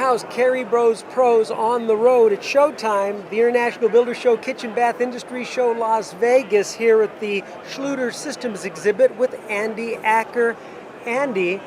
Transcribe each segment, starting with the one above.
now is Carey Bros Pros on the road. It's showtime, the International Builder Show, Kitchen Bath Industry Show, Las Vegas, here at the Schluter Systems exhibit with Andy Acker. Andy,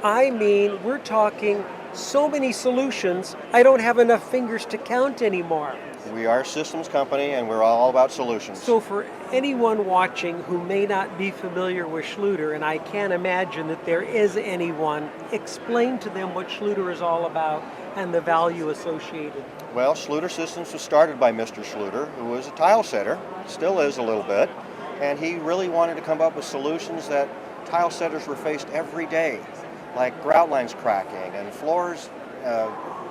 I mean, we're talking so many solutions, I don't have enough fingers to count anymore. We are a systems company and we're all about solutions. So for anyone watching who may not be familiar with Schluter, and I can't imagine that there is anyone, explain to them what Schluter is all about and the value associated. Well, Schluter Systems was started by Mr. Schluter, who was a tile setter, still is a little bit, and he really wanted to come up with solutions that tile setters were faced every day, like grout lines cracking and floors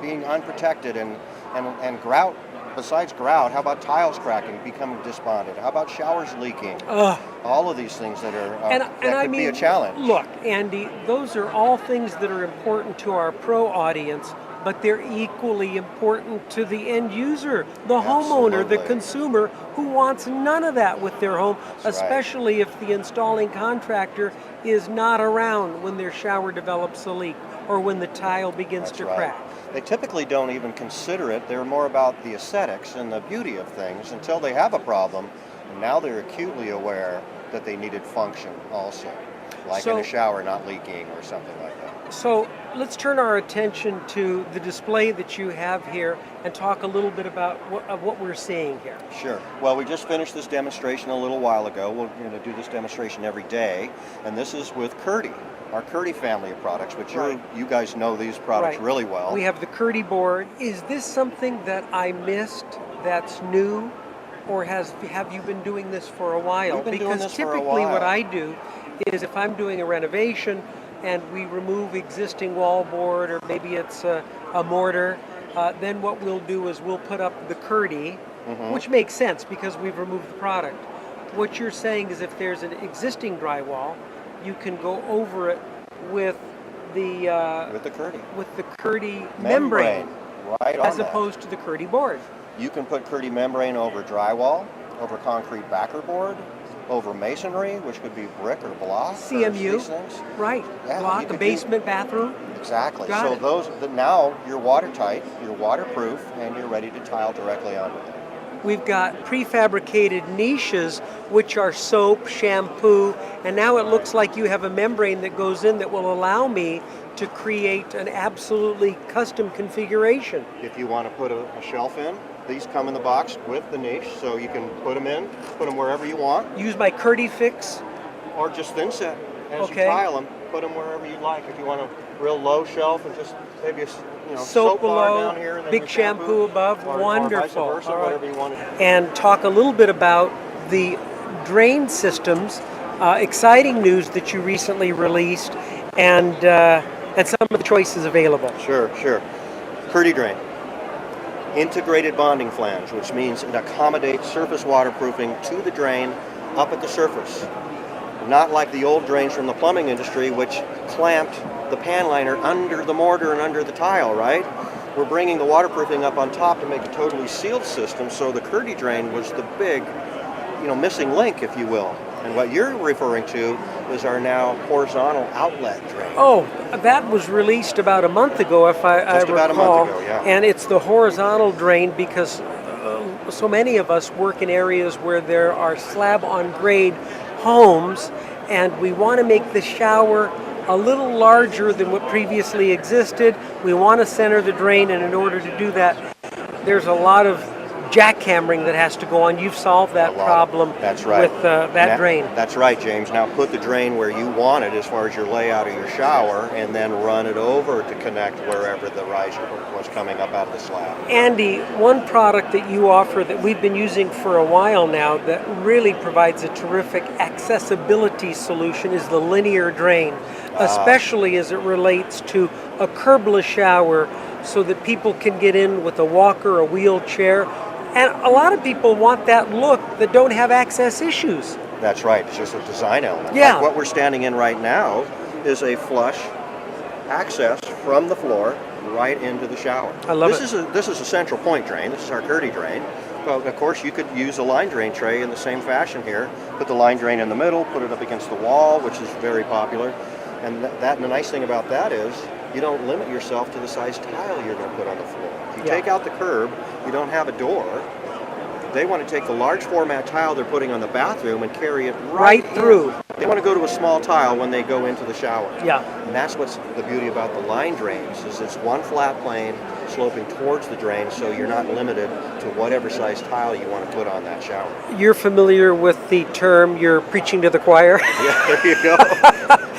being unprotected and grout. Besides grout, how about tiles cracking, becoming despondent? How about showers leaking? All of these things that are that could be a challenge. Look, Andy, those are all things that are important to our pro audience, but they're equally important to the end user, the homeowner, the consumer, who wants none of that with their home, especially if the installing contractor is not around when their shower develops a leak or when the tile begins to crack. They typically don't even consider it. They're more about the aesthetics and the beauty of things until they have a problem, and now they're acutely aware that they needed function also, like in a shower not leaking or something like that. So let's turn our attention to the display that you have here and talk a little bit about what we're seeing here. Sure. Well, we just finished this demonstration a little while ago. We're going to do this demonstration every day, and this is with Carey, our Carey family of products, which you guys know these products really well. We have the Carey board. Is this something that I missed that's new, or have you been doing this for a while? We've been because doing this for a typically while. What I do is if I'm doing a renovation and we remove existing wall board, or maybe it's a mortar, then what we'll do is we'll put up the Carey, which makes sense because we've removed the product. What you're saying is if there's an existing drywall, you can go over it with the Carey membrane, as opposed to the Carey board. You can put Carey membrane over drywall, over concrete backer board, over masonry, which could be brick or block. CMU, block, a basement, bathroom. Exactly. Now you're watertight, you're waterproof, and you're ready to tile directly onto it. We've got prefabricated niches, which are soap, shampoo, and now it looks like you have a membrane that goes in that will allow me to create an absolutely custom configuration. If you want to put a shelf in, these come in the box with the niche, so you can put them in, put them wherever you want. Use my Carey fix. Or just thin set. As you tile them, put them wherever you like. If you want a real low shelf and just maybe a soap below, bar down here, and then big shampoo above, wonderful. Or vice versa, whatever you want. And talk a little bit about the drain systems. Exciting news that you recently released, and some of the choices available. Sure. Carey drain. Integrated bonding flange, which means it accommodates surface waterproofing to the drain up at the surface. Not like the old drains from the plumbing industry, which clamped the pan liner under the mortar and under the tile, right? We're bringing the waterproofing up on top to make a totally sealed system, so the Carey drain was the big, missing link, if you will. And what you're referring to is our now horizontal outlet drain. Oh, that was released about a month ago, if I recall. Just about a month ago, yeah. And it's the horizontal drain because so many of us work in areas where there are slab-on-grade homes, and we want to make the shower a little larger than what previously existed. We want to center the drain, and in order to do that, there's a lot of jackhammering that has to go on. You've solved that problem with that drain. That's right, James. Now put the drain where you want it as far as your layout of your shower, and then run it over to connect wherever the riser was coming up out of the slab. Andy, one product that you offer that we've been using for a while now that really provides a terrific accessibility solution is the linear drain, especially as it relates to a curbless shower so that people can get in with a walker, a wheelchair. And a lot of people want that look that don't have access issues. That's right. It's just a design element. Yeah. Like what we're standing in right now is a flush access from the floor right into the shower. I love it. This is a central point drain. This is our Carey drain. But of course, you could use a line drain tray in the same fashion here. Put the line drain in the middle, put it up against the wall, which is very popular. And the nice thing about that is you don't limit yourself to the size tile you're going to put on the floor. If you Yeah. take out the curb, you don't have a door. They want to take the large format tile they're putting on the bathroom and carry it Right in. through. They want to go to a small tile when they go into the shower. Yeah. And that's what's the beauty about the line drains, is it's one flat plane sloping towards the drain, so you're not limited to whatever size tile you want to put on that shower. You're familiar with the term, you're preaching to the choir? Yeah, there you go.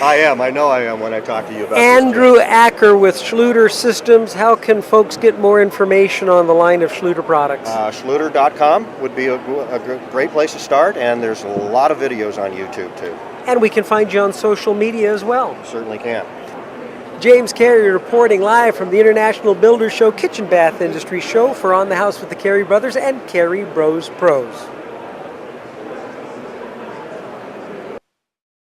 I know I am when I talk to you about Andrew Acker with Schluter Systems. How can folks get more information on the line of Schluter products? Schluter.com would be a great place to start, and there's a lot of videos on YouTube too. And we can find you on social media as well. Certainly can. James Carey reporting live from the International Builders Show Kitchen Bath Industry Show for On the House with the Carey Brothers and Carey Bros Pros.